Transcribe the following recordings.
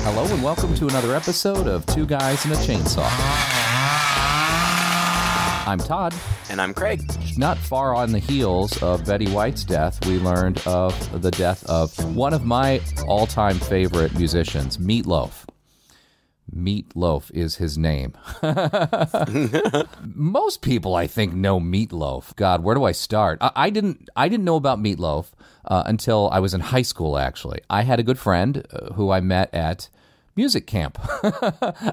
Hello and welcome to another episode of Two Guys and a Chainsaw. I'm Todd. And I'm Craig. Not far on the heels of Betty White's death, we learned of the death of one of my all-time favorite musicians, Meat Loaf. Meat Loaf is his name. Most people, I think, know Meat Loaf. God, where do I start? I didn't know about Meat Loaf until I was in high school, actually. I had a good friend who I met at music camp.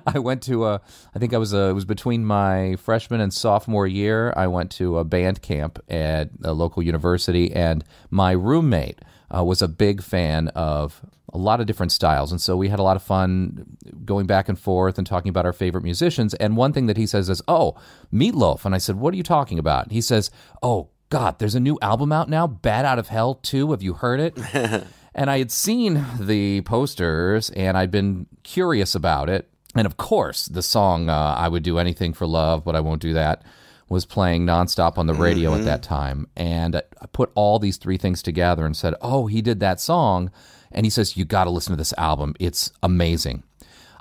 I went to it was between my freshman and sophomore year. I went to a band camp at a local university, and my roommate was a big fan of a lot of different styles. And so we had a lot of fun going back and forth and talking about our favorite musicians. And one thing that he says is, "Oh, Meat Loaf." And I said, "What are you talking about?" He says, "Oh, God, there's a new album out now, Bad Out of Hell 2. Have you heard it?" And I had seen the posters, and I'd been curious about it. And of course, the song I Would Do Anything for Love, But I Won't Do That was playing nonstop on the radio at that time. And I put all these three things together and said, "Oh, he did that song." And he says, "You got to listen to this album. It's amazing."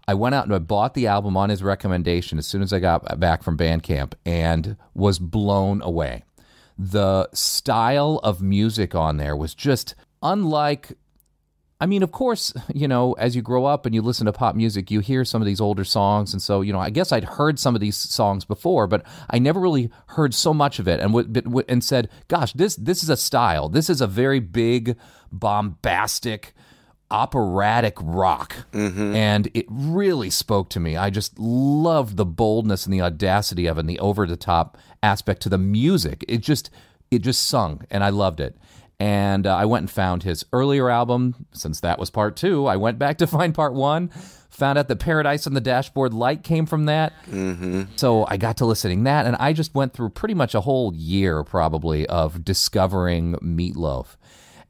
I went out and I bought the album on his recommendation as soon as I got back from band camp and was blown away. The style of music on there was just unlike... I mean, of course, as you grow up and you listen to pop music, you hear some of these older songs. And so, I guess I'd heard some of these songs before, but I never really heard so much of it and said, gosh, this is a style. This is a very big, bombastic, operatic rock. And it really spoke to me. I just loved the boldness and the audacity of it and the over-the-top aspect to the music. It just sung, and I loved it. And I went and found his earlier album. Since that was part 2, I went back to find part 1, found out that Paradise on the Dashboard Light came from that. So I got to listening to that, and I just went through pretty much a whole year, probably, of discovering Meat Loaf.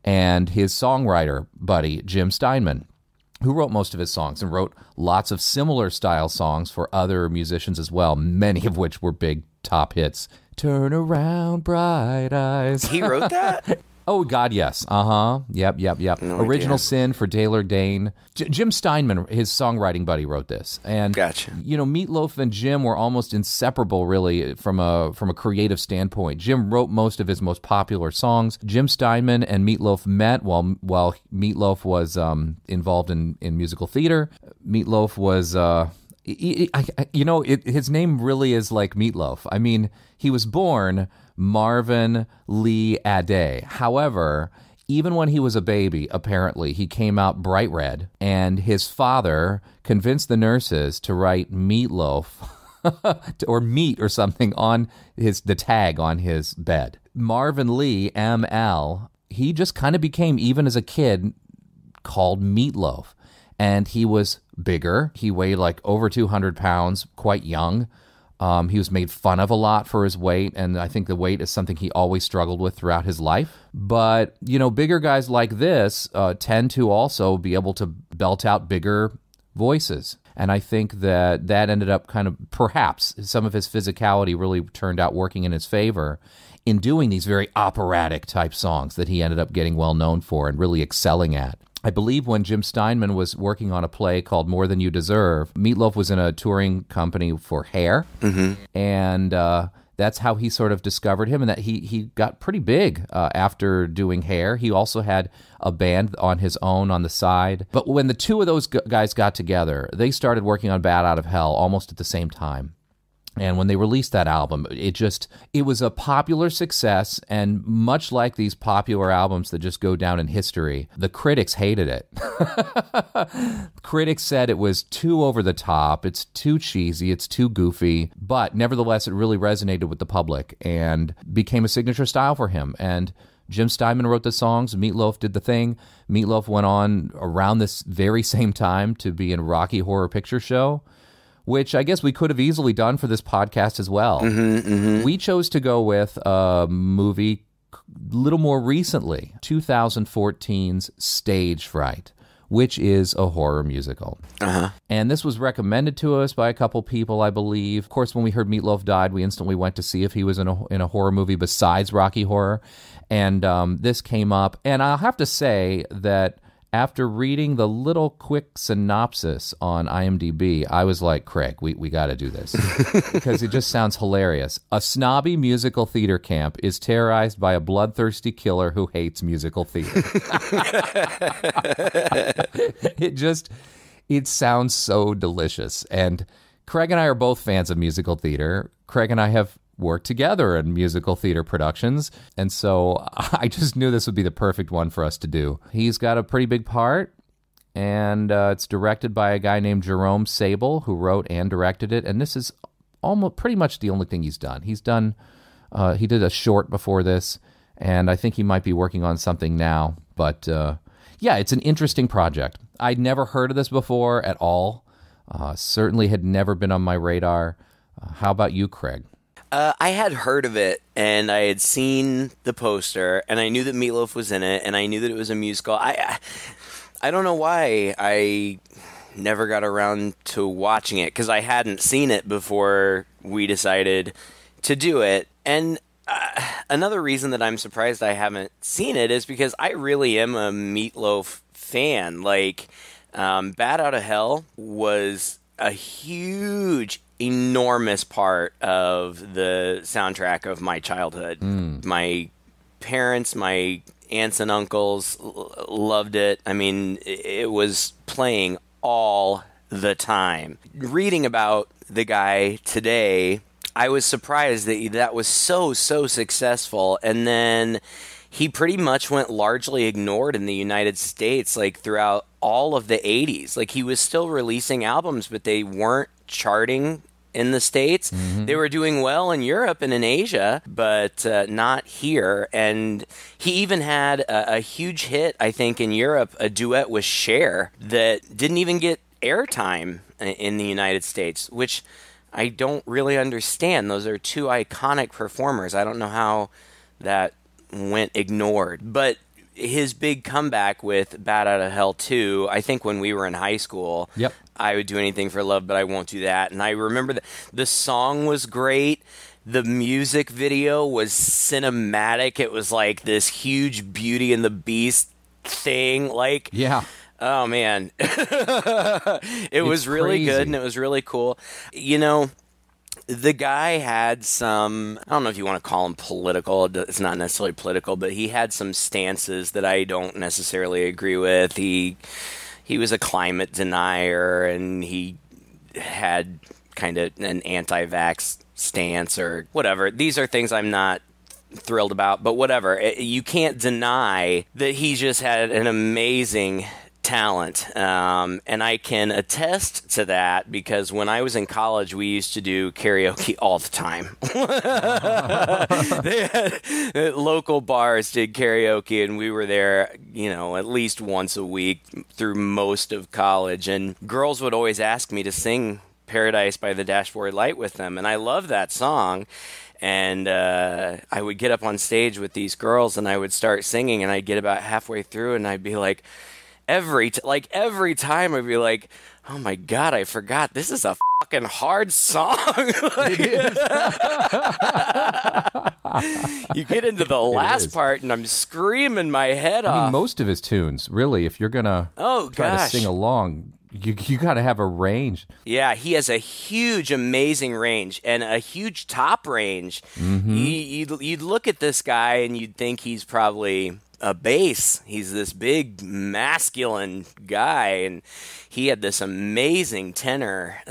And his songwriter buddy, Jim Steinman, who wrote most of his songs and wrote lots of similar style songs for other musicians as well, many of which were big top hits. Turn around, bright eyes. He wrote that? Oh, God, yes. Yep. No Original idea. Sin for Taylor Dane. Jim Steinman, his songwriting buddy, wrote this. And, Gotcha. Meat Loaf and Jim were almost inseparable, really, from a creative standpoint. Jim wrote most of his most popular songs. Jim Steinman and Meat Loaf met while Meat Loaf was involved in musical theater. Meat Loaf was... his name really is like Meatloaf. I mean, he was born Marvin Lee Ade. However, even when he was a baby, apparently, he came out bright red, and his father convinced the nurses to write Meatloaf or meat or something on the tag on his bed. Marvin Lee, ML, he just kind of became, even as a kid, called Meat Loaf. And he was bigger. He weighed like over 200 pounds, quite young. He was made fun of a lot for his weight, and I think the weight is something he always struggled with throughout his life. But, bigger guys like this tend to also be able to belt out bigger voices. And I think that ended up kind of, perhaps, some of his physicality really turned out working in his favor in doing these very operatic type songs that he ended up getting well known for and really excelling at. I believe when Jim Steinman was working on a play called More Than You Deserve, Meat Loaf was in a touring company for Hair, and that's how he sort of discovered him, and that he got pretty big after doing Hair. He also had a band on his own on the side. But when the two of those guys got together, they started working on Bad Out of Hell almost at the same time. And when they released that album, it was a popular success, and much like these popular albums that just go down in history, the critics hated it. Critics said it was too over the top, it's too cheesy, it's too goofy, but nevertheless, it really resonated with the public and became a signature style for him. And Jim Steinman wrote the songs, Meat Loaf did the thing. Meat Loaf went on around this very same time to be in Rocky Horror Picture Show, which I guess we could have easily done for this podcast as well. We chose to go with a movie a little more recently, 2014's Stage Fright, which is a horror musical. And this was recommended to us by a couple people, I believe. Of course, when we heard Meat Loaf died, we instantly went to see if he was in a horror movie besides Rocky Horror. And this came up. And I'll have to say that After reading the little quick synopsis on IMDb, I was like, Craig, we got to do this because it just sounds hilarious. A snobby musical theater camp is terrorized by a bloodthirsty killer who hates musical theater. It sounds so delicious. And Craig and I are both fans of musical theater. Craig and I have worked together in musical theater productions, and so I just knew this would be the perfect one for us to do. He's got a pretty big part, and it's directed by a guy named Jerome Sable, who wrote and directed it, and this is almost pretty much the only thing he's done. He did a short before this, and I think he might be working on something now, but yeah, it's an interesting project. I'd never heard of this before at all. Certainly had never been on my radar. How about you, Craig? I had heard of it, and I had seen the poster, and I knew that Meat Loaf was in it, and I knew that it was a musical. I don't know why I never got around to watching it, because I hadn't seen it before we decided to do it. And another reason that I'm surprised I haven't seen it is because I really am a Meat Loaf fan. Like, Bat Out of Hell was a huge, enormous part of the soundtrack of my childhood. My parents, my aunts and uncles loved it. I mean, it was playing all the time. Reading about the guy today, I was surprised that that was so successful. And then he pretty much went largely ignored in the United States, like throughout all of the 80s. Like, he was still releasing albums, but they weren't charting in the States. They were doing well in Europe and in Asia, but not here. And he even had a huge hit, I think, in Europe, a duet with Cher that didn't even get airtime in the United States, which I don't really understand. Those are two iconic performers. I don't know how that went ignored. But his big comeback with Bat Out of Hell 2, I think when we were in high school, Yep. I would do anything for love, but I won't do that. And I remember that the song was great. The music video was cinematic. It was like this huge Beauty and the Beast thing. Like, Yeah. oh man, it was really good and it was really cool. You know, the guy had some, I don't know if you want to call him political. It's not necessarily political, but he had some stances that I don't necessarily agree with. He was a climate denier, and he had kind of an anti-vax stance or whatever. These are things I'm not thrilled about, but whatever. You can't deny that he just had an amazing talent, and I can attest to that because when I was in college, we used to do karaoke all the time. They had, local bars did karaoke, and we were there, you know, at least once a week through most of college, and girls would always ask me to sing Paradise by the Dashboard Light with them, and I love that song. And I would get up on stage with these girls, and I would start singing, and I'd get about halfway through, and I'd be like, every time I'd be like, oh my God, I forgot. This is a fucking hard song. Like, you get into the last part and I'm screaming my head off. I mean, most of his tunes, really, if you're going to try to sing along, you got to have a range. Yeah, he has a huge, amazing range and a huge top range. You'd look at this guy and you'd think he's probably a bass. He's this big masculine guy, and he had this amazing tenor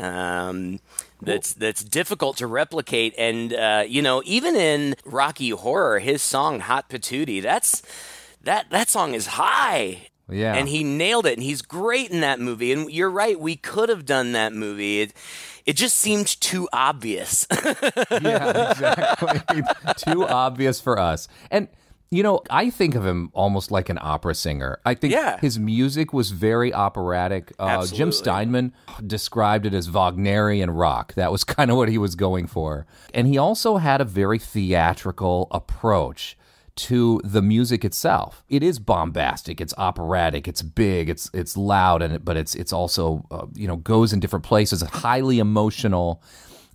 that's difficult to replicate. And you know, even in Rocky Horror, his song "Hot Patootie," that song is high. Yeah, and he nailed it, and he's great in that movie. And you're right, we could have done that movie. It just seemed too obvious. Yeah, exactly. Too obvious for us. And you know, I think of him almost like an opera singer. I think his music was very operatic. Jim Steinman described it as Wagnerian rock. That was kind of what he was going for. And he also had a very theatrical approach to the music itself. It is bombastic, it's operatic, it's big, it's loud, but it's also goes in different places. It's highly emotional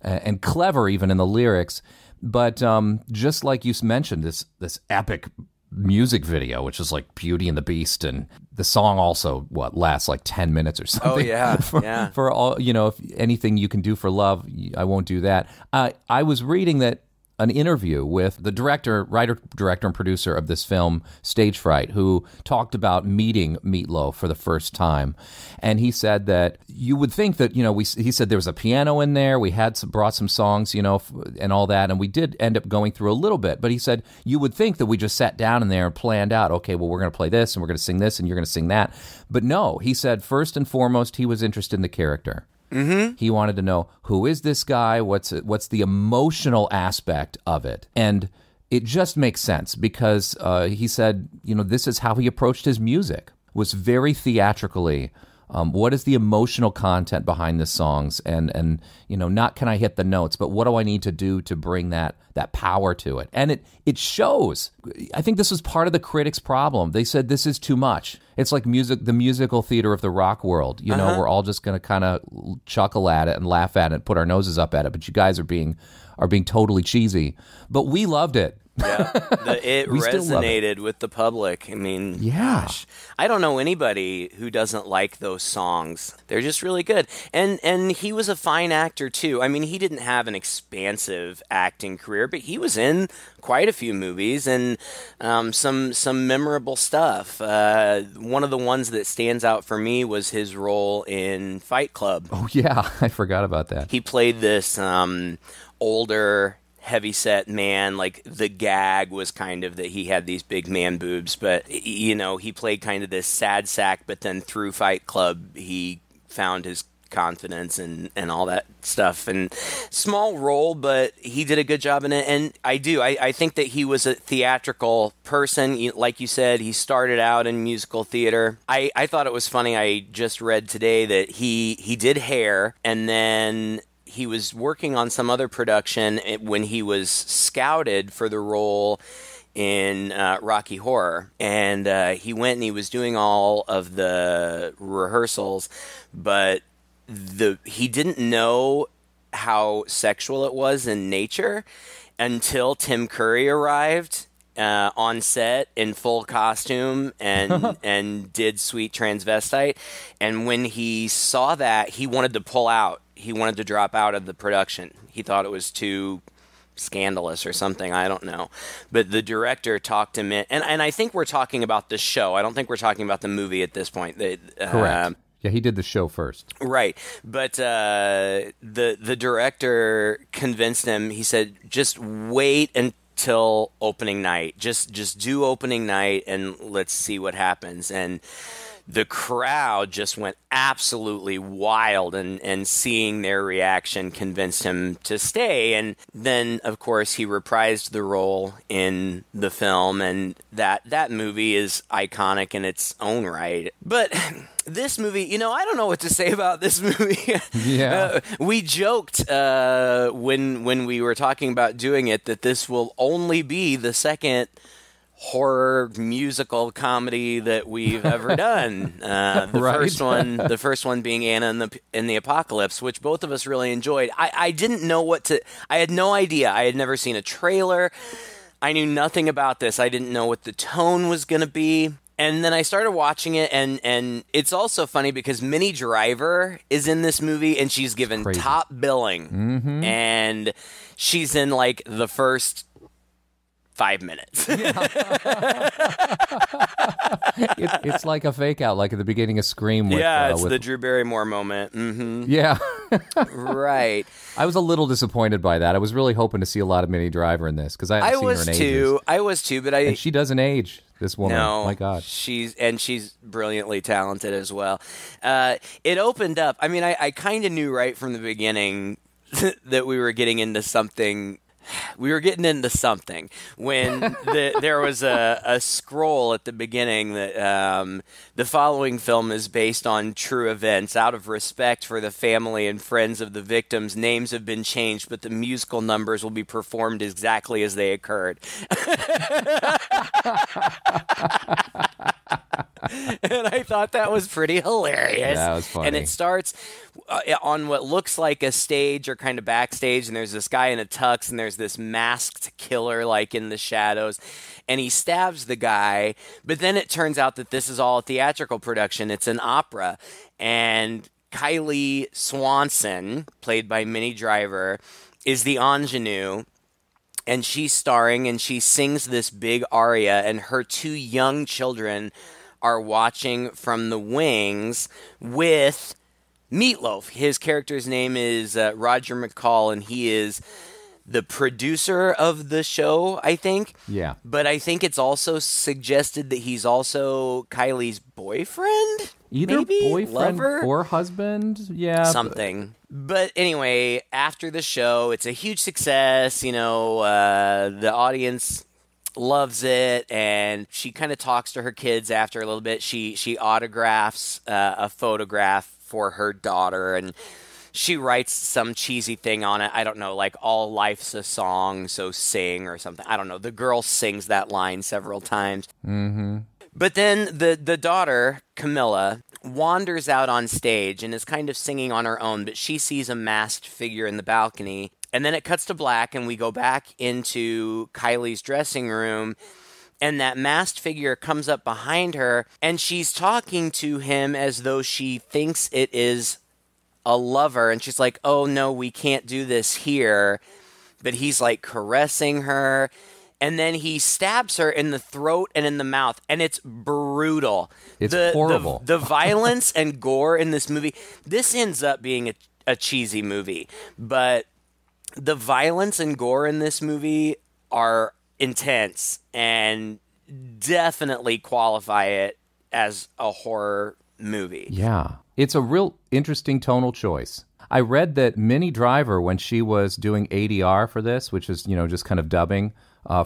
and clever even in the lyrics. But just like you mentioned, this epic music video, which is like Beauty and the Beast, and the song also lasts like 10 minutes or something. Oh yeah, for all, if anything you can do for love, I won't do that. I was reading that an interview with the writer, director, and producer of this film, Stage Fright, who talked about meeting Meat Loaf for the first time. And he said that you would think that, he said there was a piano in there, we had brought some songs, and all that, and we did end up going through a little bit. But he said you would think that we just sat down in there and planned out, okay, well, we're going to play this, and we're going to sing this, and you're going to sing that. But no, he said first and foremost, he was interested in the character. Mm-hmm. He wanted to know, who is this guy? What's the emotional aspect of it? And it just makes sense because he said, this is how he approached his music, was very theatrically. What is the emotional content behind the songs? And not can I hit the notes, but what do I need to do to bring that power to it? And it shows. I think this was part of the critics' problem. They said this is too much. It's like the musical theater of the rock world. We're all just going to kind of chuckle at it and laugh at it, put our noses up at it. But you guys are being totally cheesy. But we loved it. Yeah, it resonated with the public. I mean, gosh, I don't know anybody who doesn't like those songs. They're just really good. And he was a fine actor too. I mean, he didn't have an expansive acting career, but he was in quite a few movies and some memorable stuff. One of the ones that stands out for me was his role in Fight Club. Oh yeah, I forgot about that. He played this older, heavyset man. Like the gag was kind of that he had these big man boobs, but he played kind of this sad sack, but then through Fight Club he found his confidence and all that stuff. And small role, but he did a good job in it. And I think that he was a theatrical person. Like you said, he started out in musical theater. I thought it was funny. I just read today that he did Hair, and then he was working on some other production when he was scouted for the role in Rocky Horror. And he went and he was doing all of the rehearsals, but he didn't know how sexual it was in nature until Tim Curry arrived on set in full costume and did Sweet Transvestite. And when he saw that, he wanted to pull out. He wanted to drop out of the production. He thought it was too scandalous or something. I don't know. But the director talked him in. And I think we're talking about the show. I don't think we're talking about the movie at this point. Correct. Yeah, he did the show first. Right. But the director convinced him. He said, just wait until opening night. Just do opening night and let's see what happens. And the crowd just went absolutely wild, and seeing their reaction convinced him to stay. And then, of course, he reprised the role in the film, and that movie is iconic in its own right. But this movie, I don't know what to say about this movie. Yeah. We joked when we were talking about doing it that this will only be the second horror musical comedy that we've ever done. The first one being Anna and the Apocalypse, which both of us really enjoyed. I didn't know I had no idea. I had never seen a trailer. I knew nothing about this. I didn't know what the tone was going to be. And then I started watching it, and it's also funny because Minnie Driver is in this movie, and she's given top billing. Mm-hmm. And she's in like the first 5 minutes. It's like a fake out, like at the beginning of Scream. It's the Drew Barrymore moment. Mm-hmm. Yeah. Right. I was a little disappointed by that. I was really hoping to see a lot of Minnie Driver in this because I haven't seen her in ages. I was too, but and she doesn't age. This woman, no, my God, she's brilliantly talented as well. It opened up. I mean, I kind of knew right from the beginning that we were getting into something. We were getting into something when there was a scroll at the beginning that the following film is based on true events. Out of respect for the family and friends of the victims, names have been changed, but the musical numbers will be performed exactly as they occurred. And I thought that was pretty hilarious. That was funny. And it starts on what looks like a stage or kind of backstage, and there's this guy in a tux, and there's this masked killer like in the shadows, and he stabs the guy. But then it turns out that this is all a theatrical production. It's an opera, and Kylie Swanson, played by Minnie Driver, is the ingenue. And she's starring, and she sings this big aria, and her 2 young children are watching from the wings with Meat Loaf. His character's name is Roger McCall, and he is the producer of the show, I think. Yeah. But I think it's also suggested that he's also Kylie's boyfriend? Either maybe? boyfriend Lover? or husband. Yeah. Something. But anyway, after the show, it's a huge success. The audience loves it, and she kind of talks to her kids after a little bit. She autographs a photograph for her daughter, and she writes some cheesy thing on it. I don't know, like all life's a song, so sing or something. I don't know. The girl sings that line several times. Mm-hmm. But then the daughter, Camilla, wanders out on stage and is kind of singing on her own, but she sees a masked figure in the balcony. And then it cuts to black, and we go back into Kylie's dressing room, and that masked figure comes up behind her, and she's talking to him as though she thinks it is a lover, and she's like, oh no, we can't do this here. But he's like caressing her, and then he stabs her in the throat and in the mouth, and it's brutal. It's horrible. The violence and gore in this movie, this ends up being a cheesy movie, but the violence and gore in this movie are intense and definitely qualify it as a horror movie. Yeah. It's a real interesting tonal choice. I read that Minnie Driver, when she was doing ADR for this, which is, just kind of dubbing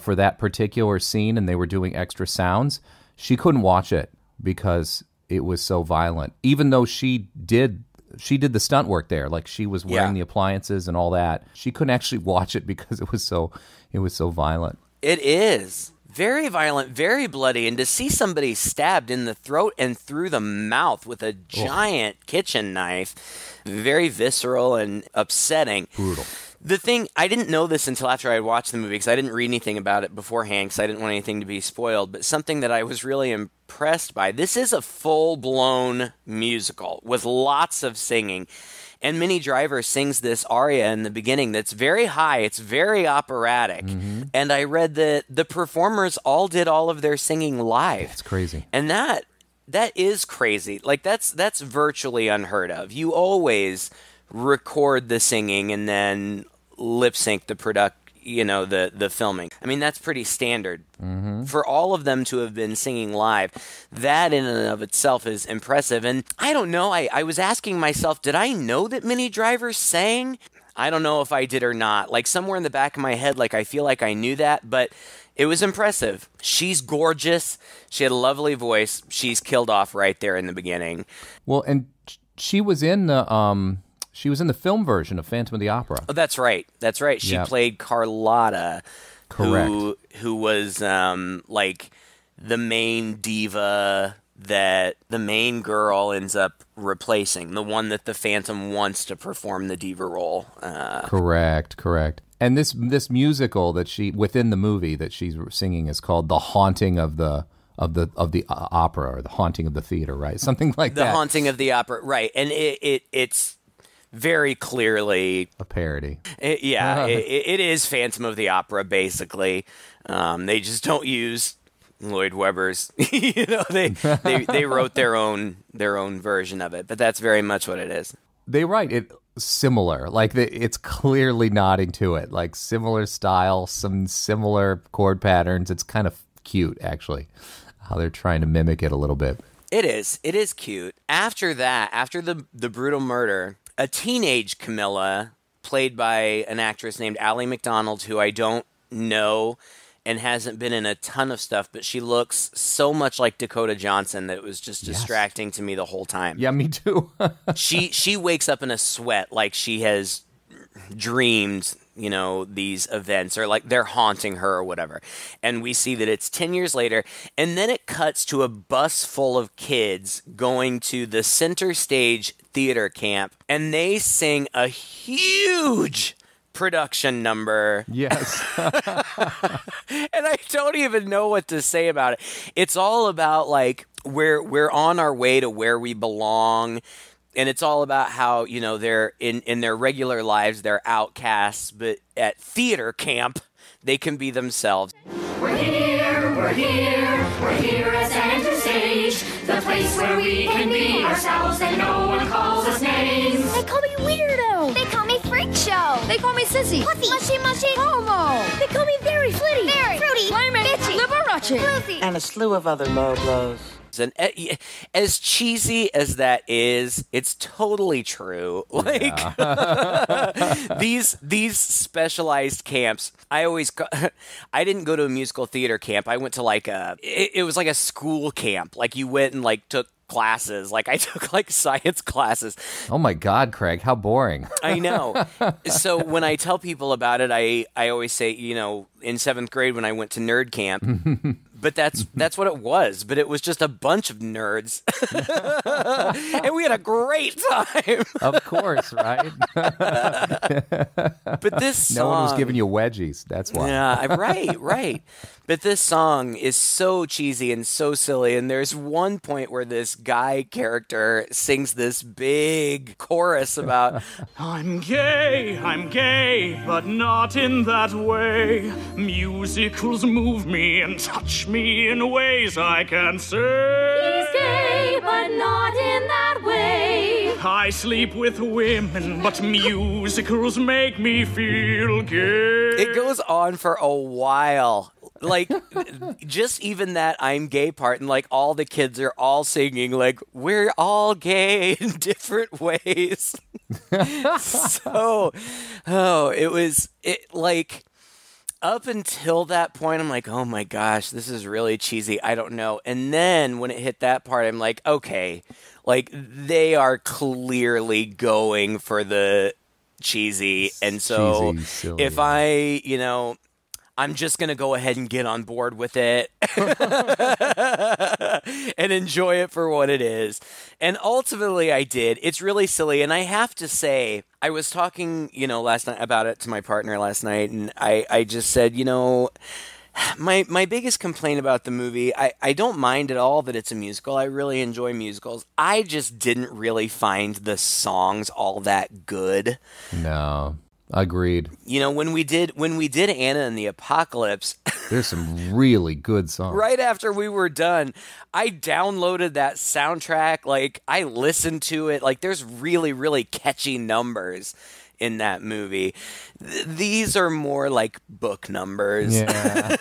for that particular scene, and they were doing extra sounds, she couldn't watch it because it was so violent. Even though she did the stunt work there, like she was wearing the appliances and all that. She couldn't actually watch it because it was so violent. It is very violent, very bloody, and to see somebody stabbed in the throat and through the mouth with a giant kitchen knife, very visceral and upsetting. Brutal. The thing, I didn't know this until after I had watched the movie, because I didn't read anything about it beforehand, because I didn't want anything to be spoiled, but something that I was really impressed by. This is a full-blown musical with lots of singing, and Minnie Driver sings this aria in the beginning that's very high, it's very operatic, and I read that the performers all did all of their singing live. It's crazy. And that is crazy. Like, that's virtually unheard of. You always record the singing and then lip sync the the filming. I mean, that's pretty standard. For all of them to have been singing live, that in and of itself is impressive. And I don't know, I was asking myself, did I know that Minnie Driver sang? I don't know if I did or not. Like, somewhere in the back of my head, like, I feel like I knew that, but it was impressive. She's gorgeous. She had a lovely voice. She's killed off right there in the beginning. Well, and she was in the film version of Phantom of the Opera. Oh, that's right. That's right. She played Carlotta, correct, who was like the main diva that the main girl ends up replacing, the one that the Phantom wants to perform the diva role. Correct. And this musical that within the movie that she's singing is called "The Haunting of the Opera" or "The Haunting of the Theater," right? Something like that. The Haunting of the Opera, right? And it's very clearly a parody. It is Phantom of the Opera, basically. They just don't use Lloyd Webber's. They wrote their own version of it, but that's very much what it is. They write it similar, like it's clearly nodding to it, like similar style, some similar chord patterns. It's kind of cute, actually, how they're trying to mimic it a little bit. It is cute. After that, after the brutal murder, a teenage Camilla, played by an actress named Ally McDonald, who I don't know and hasn't been in a ton of stuff, but she looks so much like Dakota Johnson that it was just distracting to me the whole time. Yeah, me too. She wakes up in a sweat like she has dreamed, these events, or like they're haunting her or whatever. And we see that it's 10 years later, and then it cuts to a bus full of kids going to the Center Stage theater camp, and they sing a huge production number. Yes. And I don't even know what to say about it. It's all about, like, we're on our way to where we belong. And it's all about how, you know, they're in their regular lives, they're outcasts, but at theater camp, they can be themselves. We're here, we're here, we're here at Center Stage, the place where we can be ourselves and no one calls us names. They call me weirdo. They call me freak show. They call me sissy. Pussy. Mushy mushy. Homo. They call me very flitty. Very fruity. Flaming. Bitchy. Liberace. Ruthie. And a slew of other low blows. And as cheesy as that is, it's totally true. Like, these specialized camps, I didn't go to a musical theater camp. I went to like it was like a school camp. Like, you went and like took classes. Like, I took like science classes. Oh my God, Craig, how boring. I know. So when I tell people about it, I always say, you know, in 7th grade when I went to nerd camp. But that's what it was. But it was just a bunch of nerds. And we had a great time. Of course, right? But this song... No one was giving you wedgies. That's why. Yeah, right. But this song is so cheesy and so silly. And there's one point where this guy character sings this big chorus about... I'm gay, but not in that way. Musicals move me and touch me in ways I can't say. He's gay, but not in that way. I sleep with women, but musicals make me feel gay. It goes on for a while. Like, just even that I'm gay part, and like all the kids are all singing, like, we're all gay in different ways. So, like, up until that point, I'm like, oh my gosh, this is really cheesy. I don't know. And then when it hit that part, I'm like, okay, like, they are clearly going for the cheesy. And so Cheesy, silly. if I, you know, I'm just going to go ahead and get on board with it and enjoy it for what it is. And ultimately I did. It's really silly. And I have to say, I was talking, you know, last night about it to my partner last night. And I just said, you know, my biggest complaint about the movie, I don't mind at all that it's a musical. I really enjoy musicals. I just didn't really find the songs all that good. No. Agreed. You know, when we did Anna and the Apocalypse, There's some really good songs. right after we were done, I downloaded that soundtrack. Like, I listened to it. Like, there's really, really catchy numbers in that movie. These are more like book numbers. Yeah.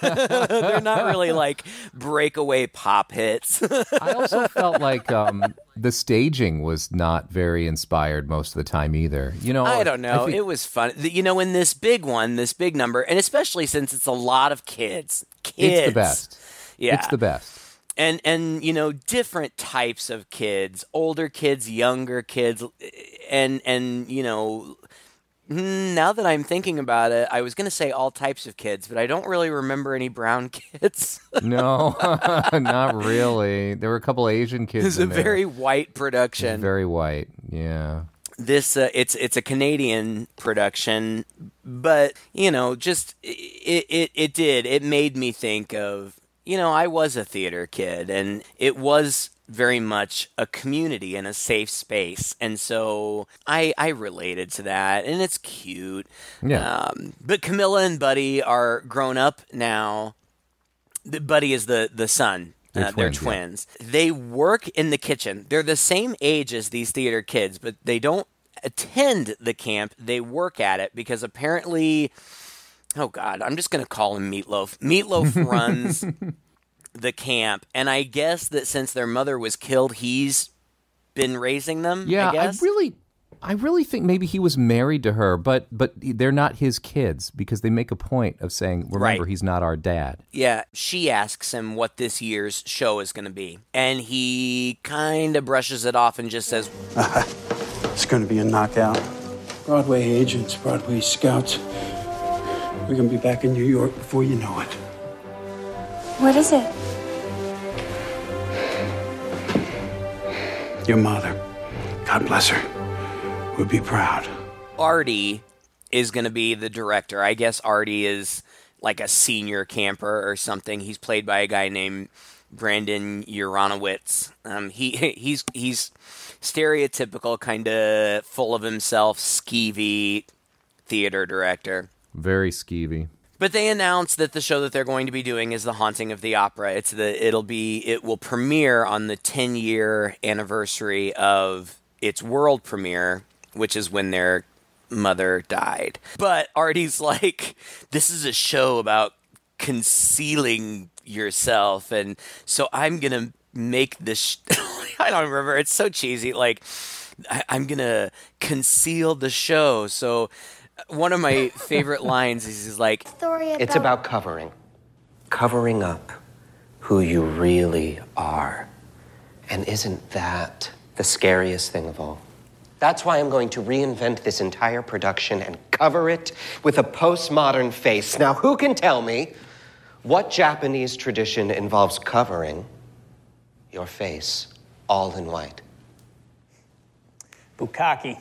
They're not really like breakaway pop hits. I also felt like the staging was not very inspired most of the time either. You know, I don't know. think- It was fun. You know, in this big number, and especially since it's a lot of kids. It's the best. Yeah. It's the best. And you know, different types of kids, older kids, younger kids, and you know, now that I'm thinking about it, I was going to say all types of kids, but I don't really remember any brown kids. No, not really. There were a couple Asian kids It's a in there. very white production. Very white, yeah. This it's a Canadian production, but you know, just it made me think of, you know, I was a theater kid, and it was very much a community and a safe space, and so I related to that, and it's cute. Yeah. But Camilla and Buddy are grown up now. Buddy is the son. They're They're twins, twins. They work in the kitchen. They're the same age as these theater kids, but they don't attend the camp. They work at it because apparently, oh God, I'm just going to call him Meat Loaf. Meat Loaf runs the camp, and I guess that since their mother was killed, he's been raising them. Yeah, I guess. I really think maybe he was married to her, but they're not his kids because they make a point of saying, remember, Right. he's not our dad. Yeah, she asks him what this year's show is going to be, and he kind of brushes it off and just says, It's going to be a knockout. Broadway agents, Broadway scouts. We're going to be back in New York before you know it. What is it? Your mother, God bless her, would be proud. Artie is going to be the director. I guess Artie is like a senior camper or something. He's played by a guy named Brandon Uranowitz. He's stereotypical, kind of full of himself, skeevy theater director. Very skeevy. But they announced that the show that they're going to be doing is The Haunting of the Opera. It will premiere on the 10-year anniversary of its world premiere, which is when their mother died. But Artie's like, this is a show about concealing yourself, and so I'm gonna make this I don't remember, it's so cheesy, like I'm gonna conceal the show. So one of my favorite lines is he's like, It's about covering up who you really are. And isn't that the scariest thing of all? That's why I'm going to reinvent this entire production and cover it with a postmodern face. Now, who can tell me what Japanese tradition involves covering your face all in white? Bukkake.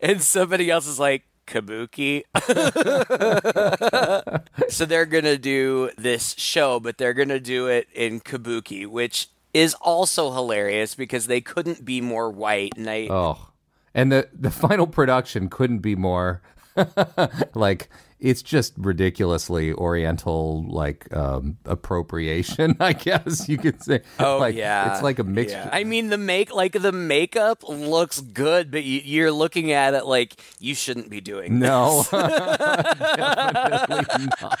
and somebody else is like, Kabuki. So they're going to do this show, but they're going to do it in Kabuki, which is also hilarious because they couldn't be more white. And the final production couldn't be more like, it's just ridiculously Oriental, like appropriation, I guess you could say. Oh, like, yeah. It's like a mix. Yeah. I mean, the makeup looks good, but you're looking at it like you shouldn't be doing No, this. definitely not.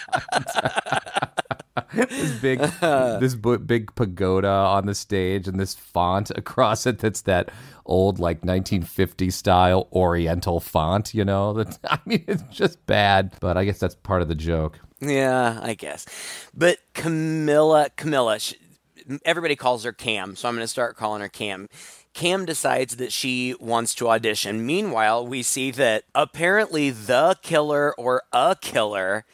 this big pagoda on the stage and this font across it that's that old like 1950 style Oriental font, you know. I mean, it's just bad, but I guess that's part of the joke. Yeah, I guess. But Camilla, everybody calls her Cam, so I'm going to start calling her Cam. Cam decides that she wants to audition. Meanwhile, we see that apparently the killer or a killer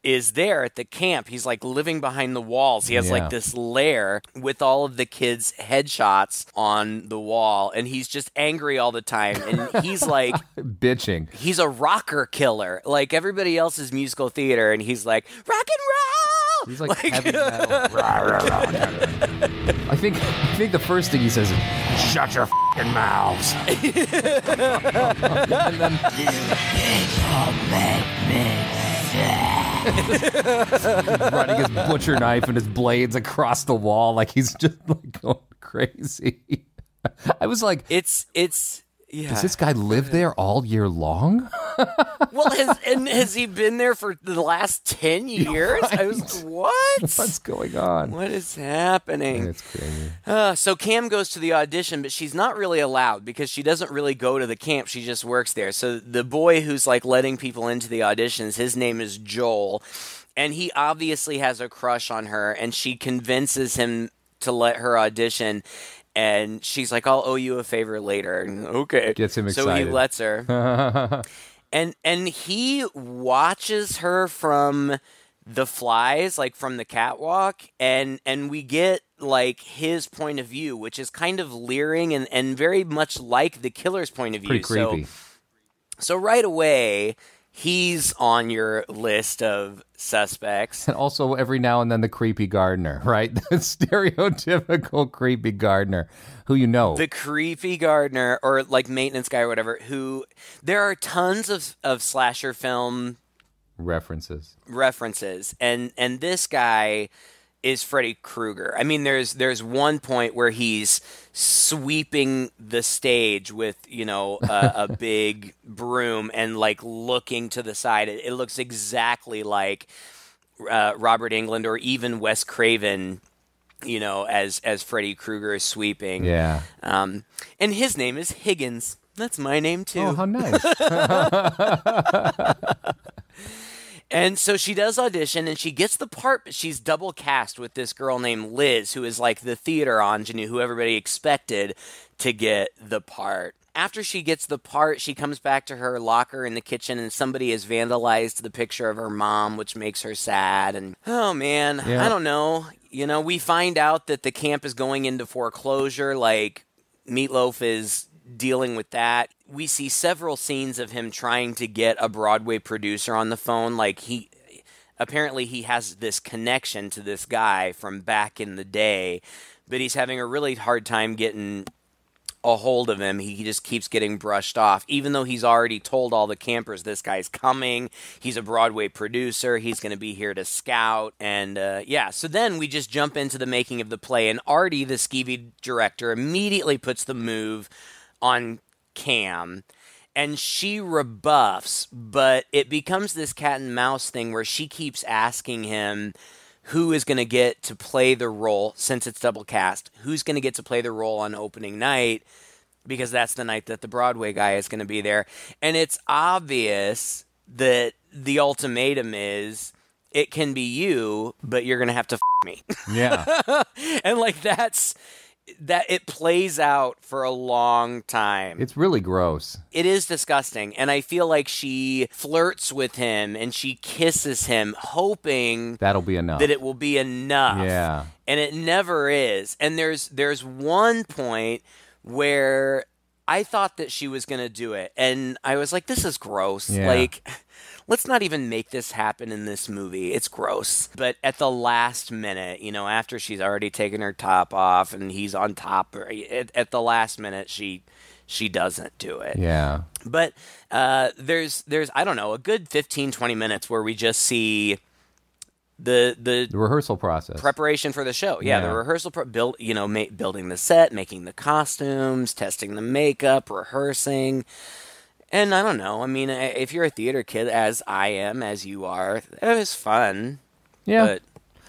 is there at the camp. He's like living behind the walls. He has like this lair with all of the kids' headshots on the wall, and he's just angry all the time. And he's like bitching. He's a rocker killer. Like everybody else is musical theater, and he's like rock and roll. He's like heavy metal. I think the first thing he says is shut your f***ing mouths. And then running his butcher knife and his blades across the wall like he's just like going crazy. I was like, it's yeah. Does this guy live there all year long? Well, has he been there for the last 10 years? Right. I was what? What's going on? What is happening? It's crazy. So Cam goes to the audition, but she's not really allowed because she doesn't really go to the camp. She just works there. So the boy who's like letting people into the auditions, his name is Joel, and he obviously has a crush on her, and she convinces him to let her audition. And she's like, I'll owe you a favor later. And, okay. Gets him excited. So he lets her. and he watches her from the flies, like from the catwalk. And we get like his point of view, which is kind of leering and very much like the killer's point of view. Pretty creepy. So right away, he's on your list of suspects. And also every now and then the creepy gardener, right? The stereotypical creepy gardener who you know. The creepy gardener or like maintenance guy or whatever, who there are tons of slasher film references. And this guy is Freddy Krueger. I mean, there's one point where he's sweeping the stage with, you know, a big broom and like looking to the side. It looks exactly like Robert Englund or even Wes Craven, you know, as Freddy Krueger is sweeping. Yeah. And his name is Higgins. That's my name too. Oh, how nice. And so she does audition, and she gets the part, but she's double cast with this girl named Liz, who is like the theater ingenue who everybody expected to get the part. After she gets the part, she comes back to her locker in the kitchen, and somebody has vandalized the picture of her mom, which makes her sad. And, oh, man, yeah. I don't know. You know, we find out that the camp is going into foreclosure, like, Meat Loaf is dealing with that. We see several scenes of him trying to get a Broadway producer on the phone. Like, apparently he has this connection to this guy from back in the day, but he's having a really hard time getting a hold of him. He just keeps getting brushed off, even though he's already told all the campers this guy's coming. He's a Broadway producer. He's going to be here to scout. And so then we just jump into the making of the play, and Artie, the skeevy director, immediately puts the move on Cam, and she rebuffs, but it becomes this cat and mouse thing where she keeps asking him who is going to get to play the role, since it's double cast, who's going to get to play the role on opening night, because that's the night that the Broadway guy is going to be there. And it's obvious that the ultimatum is, it can be you, but you're going to have to me. Yeah. And like that it plays out for a long time. It's really gross. It is disgusting. And I feel like she flirts with him and she kisses him, hoping that'll be enough. That it will be enough. Yeah. And it never is. And there's one point where I thought that she was going to do it. And I was like, this is gross. Yeah. Like, let's not even make this happen in this movie. It's gross. But at the last minute, after she's already taken her top off and he's on top, at the last minute, she doesn't do it. Yeah. But there's I don't know, a good 15, 20 minutes where we just see the rehearsal process, preparation for the show. Yeah. The rehearsal, building the set, making the costumes, testing the makeup, rehearsing. And I don't know. I mean, if you're a theater kid, as I am, as you are, it was fun. Yeah.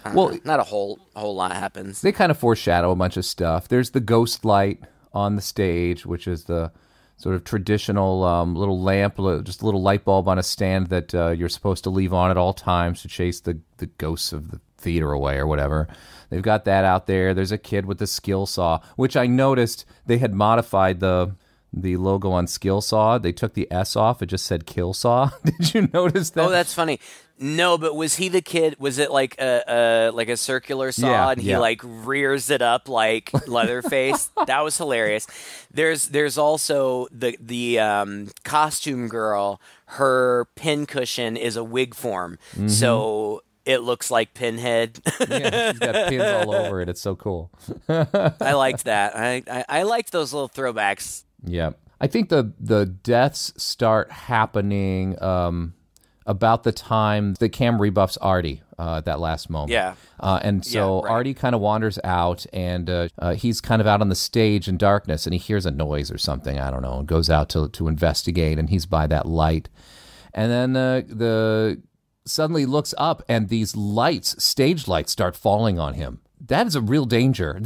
But not a whole lot happens. They kind of foreshadow a bunch of stuff. There's the ghost light on the stage, which is the sort of traditional little lamp, just a little light bulb on a stand that you're supposed to leave on at all times to chase the ghosts of the theater away or whatever. They've got that out there. There's a kid with the skill saw, which I noticed they had modified the logo on Skill Saw. They took the S off. It just said Kill Saw. Did you notice that? Oh, that's funny. No, but was he the kid? Was it like a circular saw and he like rears it up like Leatherface? That was hilarious. There's also the costume girl. Her pin cushion is a wig form, so it looks like Pinhead. Yeah, she's got pins all over it. It's so cool. I liked that. I liked those little throwbacks. Yeah. I think the deaths start happening about the time that Cam rebuffs Artie at that last moment. Yeah. And so right. Artie kind of wanders out, and he's kind of out on the stage in darkness, and he hears a noise or something, I don't know, and goes out to investigate, and he's by that light. And then the suddenly looks up, and these lights, stage lights, start falling on him. That is a real danger.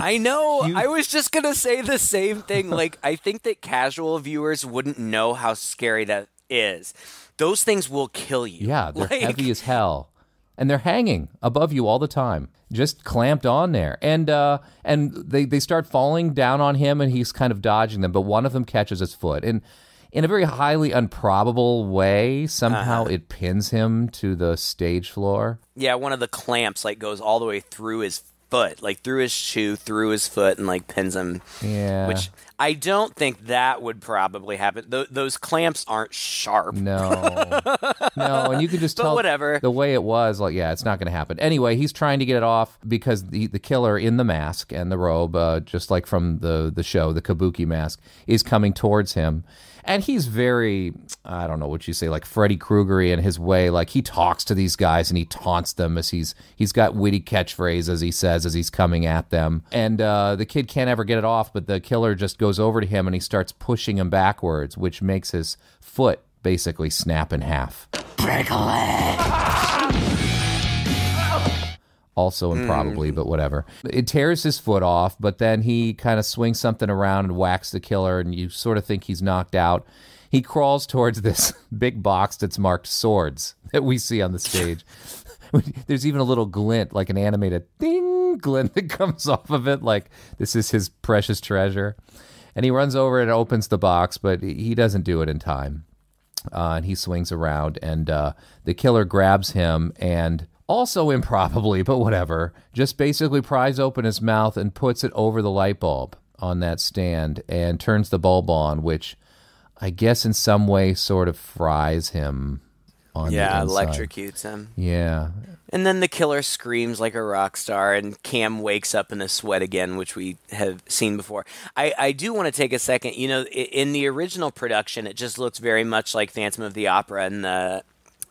I know. I was just going to say the same thing. Like, I think that casual viewers wouldn't know how scary that is. Those things will kill you. Yeah, they're heavy as hell. And they're hanging above you all the time, just clamped on there. And they start falling down on him, and he's kind of dodging them, but one of them catches his foot. And in a very highly improbable way, somehow it pins him to the stage floor. Yeah, one of the clamps goes all the way through his foot, like through his shoe, through his foot, and pins him. Yeah. Which I don't think that would probably happen. Those clamps aren't sharp. No, and you can just tell whatever. The way it was, it's not going to happen. Anyway, he's trying to get it off because the killer in the mask and the robe, just like from the show, the Kabuki mask, is coming towards him. And he's very, I don't know what you say, like Freddy Krueger-y in his way. Like, he talks to these guys and he taunts them as he's got witty catchphrases, he says, as he's coming at them. And the kid can't ever get it off, but the killer just goes over to him and he starts pushing him backwards, which makes his foot basically snap in half. Break a leg. Also improbably, but whatever. It tears his foot off, but then he kind of swings something around and whacks the killer, and you sort of think he's knocked out. He crawls towards this big box that's marked swords that we see on the stage. There's even a little glint, like an animated ding glint that comes off of it, like this is his precious treasure. And he runs over and opens the box, but he doesn't do it in time. And he swings around, and the killer grabs him and... also improbably, but whatever, just basically pries open his mouth and puts it over the light bulb on that stand and turns the bulb on, which I guess in some way sort of fries him on the inside. Electrocutes him. Yeah. And then the killer screams like a rock star, and Cam wakes up in a sweat again, which we have seen before. I do want to take a second. You know, in the original production, it just looks very much like Phantom of the Opera, and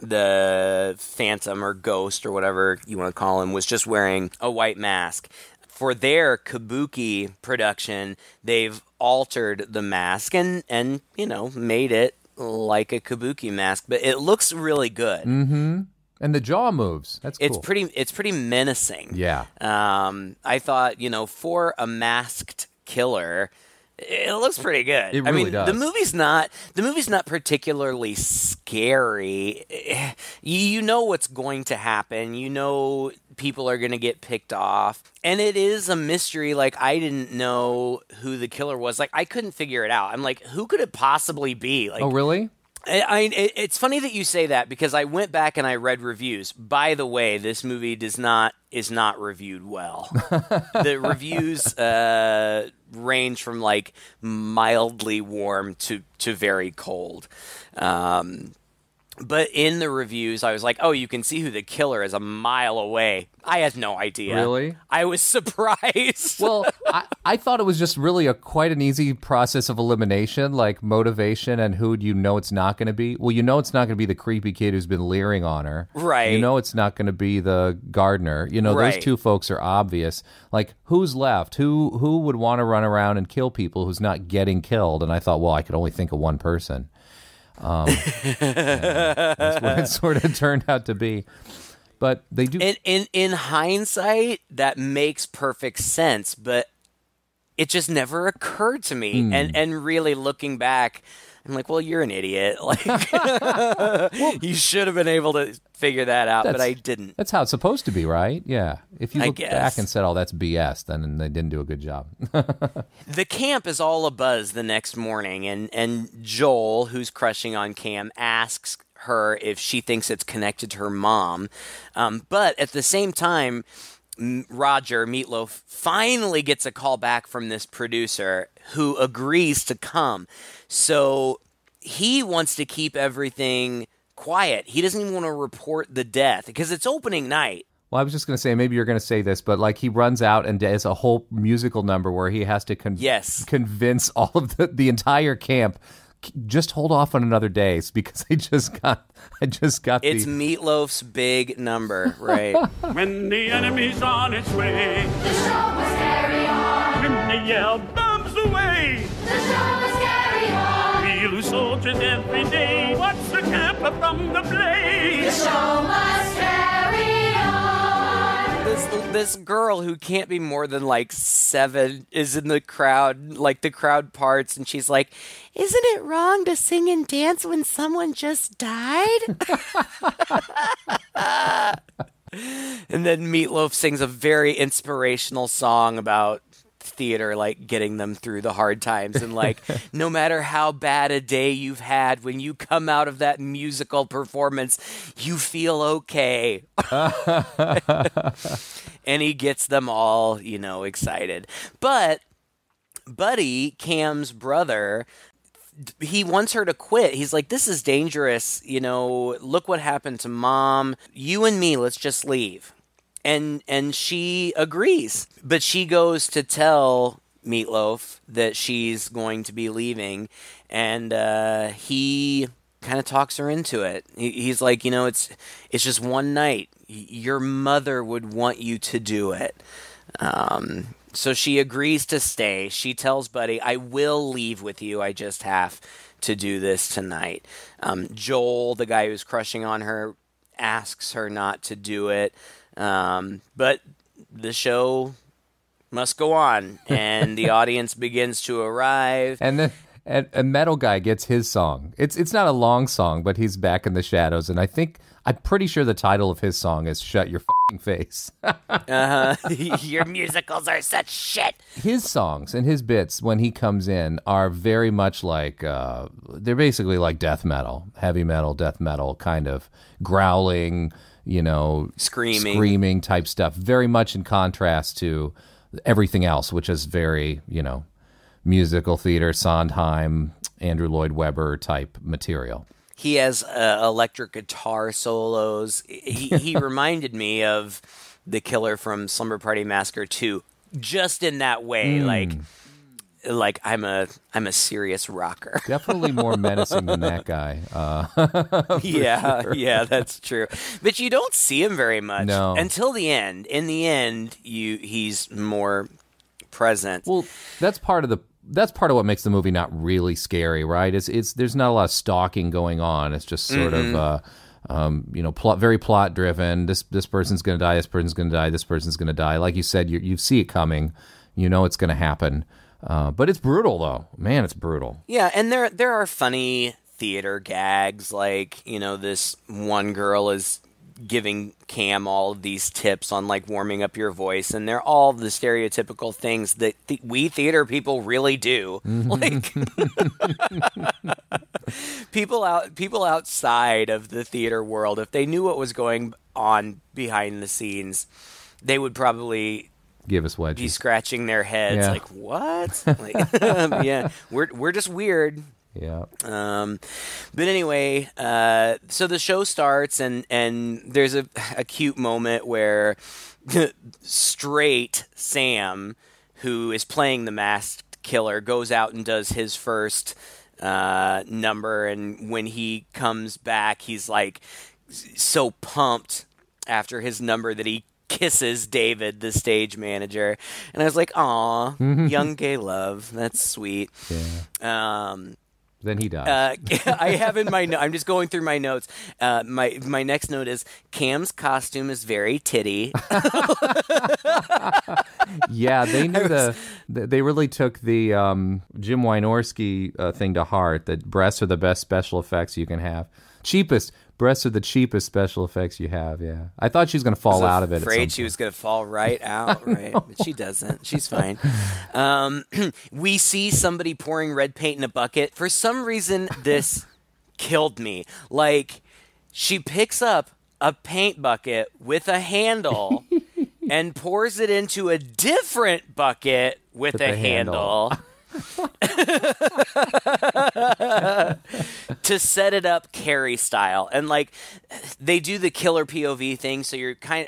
the Phantom or Ghost or whatever you want to call him was just wearing a white mask. For their kabuki production, they've altered the mask and you know, made it like a kabuki mask, but it looks really good. Mm-hmm. And the jaw moves. That's cool. It's pretty menacing. Yeah. I thought, you know, for a masked killer, it looks pretty good. It really does. The movie's not particularly scary. You know what's going to happen. You know people are going to get picked off. And it is a mystery. Like, I didn't know who the killer was. Like, I couldn't figure it out. I'm like, who could it possibly be? Like, oh, really? It's funny that you say that, because I went back and I read reviews. By the way, this movie is not reviewed well. The reviews range from like mildly warm to very cold. But in the reviews, I was like, oh, you can see who the killer is a mile away. I had no idea. Really? I was surprised. Well, I thought it was just really quite an easy process of elimination, like motivation and who you know it's not going to be. Well, you know it's not going to be the creepy kid who's been leering on her. Right. You know it's not going to be the gardener. You know, right. Those two folks are obvious. Like, who's left? Who would want to run around and kill people who's not getting killed? And I thought, well, I could only think of one person. That's what it sort of turned out to be. But they do. In hindsight, that makes perfect sense, but it just never occurred to me. And really looking back, I'm like, well, you're an idiot. Like, you should have been able to figure that out, but I didn't. That's how it's supposed to be, right? Yeah. If you look back and said, oh, that's BS, then they didn't do a good job. The camp is all abuzz the next morning, and Joel, who's crushing on Cam, asks her if she thinks it's connected to her mom. But at the same time, Roger, Meat Loaf, finally gets a call back from this producer who agrees to come. So he wants to keep everything quiet. He doesn't even want to report the death because it's opening night. Well, I was just going to say, maybe you're going to say this, but like he runs out and does a whole musical number where he has to convince all of the entire camp, just hold off on another day because I just got It's Meat Loaf's big number, right? When the enemy's on its way, The show must carry on. when they yell bombs away, The show must carry on. we lose soldiers every day. Watch the camp from the The blaze. show must carry on. This girl who can't be more than like 7 is in the crowd, like the crowd parts, and she's like, "Isn't it wrong to sing and dance when someone just died?" And then Meat Loaf sings a very inspirational song about theater, like getting them through the hard times, and like no matter how bad a day you've had, when you come out of that musical performance, you feel okay. And he gets them all, you know, excited. But Buddy, Cam's brother, he wants her to quit. He's like, this is dangerous, you know, look what happened to Mom. You and me, let's just leave. And she agrees, but she goes to tell Meat Loaf that she's going to be leaving, and he kind of talks her into it. He's like, you know, it's just one night. Your mother would want you to do it. So she agrees to stay. She tells Buddy, I will leave with you. I just have to do this tonight. Joel, the guy who's crushing on her, asks her not to do it. But the show must go on, and the audience begins to arrive. And then a metal guy gets his song. It's not a long song, but he's back in the shadows, and I'm pretty sure the title of his song is "Shut Your F***ing Face." Your musicals are such shit. His songs and his bits when he comes in are very much like they're basically like death metal, heavy metal, death metal, kind of growling, you know, screaming type stuff. Very much in contrast to everything else, which is very, you know, musical theater, Sondheim, Andrew Lloyd Webber type material. He has electric guitar solos. He reminded me of the killer from Slumber Party Massacre 2, just in that way, like I'm a serious rocker. Definitely more menacing than that guy. Yeah, that's true. But you don't see him very much until the end. In the end, he's more present. Well, that's part of what makes the movie not really scary, right? It's there's not a lot of stalking going on. It's just sort of very plot driven. This person's going to die. This person's going to die. This person's going to die. Like you said, you see it coming. You know it's going to happen. But it's brutal, though. Man, it's brutal. Yeah, and there are funny theater gags, like, this one girl is giving Cam all of these tips on, like, warming up your voice, and they're all the stereotypical things that we theater people really do. Like, people outside of the theater world, if they knew what was going on behind the scenes, they would probably give us wedgies. Be scratching their heads like, what? Like, yeah, we're just weird. Yeah. But anyway, so the show starts, and there's a cute moment where straight Sam, who is playing the masked killer, goes out and does his first number, and when he comes back, he's like so pumped after his number that he kisses David, the stage manager, and I was like, "Aw, young gay love, that's sweet." Yeah. Then he dies. I have in my I'm just going through my notes. My next note is Cam's costume is very titty. Yeah, they knew they really took the Jim Wynorski thing to heart. That breasts are the best special effects you can have. Breasts are the cheapest special effects you have, yeah. I thought she was going to fall out of it. Afraid she was going to fall right out, right? But she doesn't. She's fine. We see somebody pouring red paint in a bucket. For some reason, this killed me. Like, she picks up a paint bucket with a handle and pours it into a different bucket with a handle. To set it up Carrie style, and like they do the killer POV thing, so you kind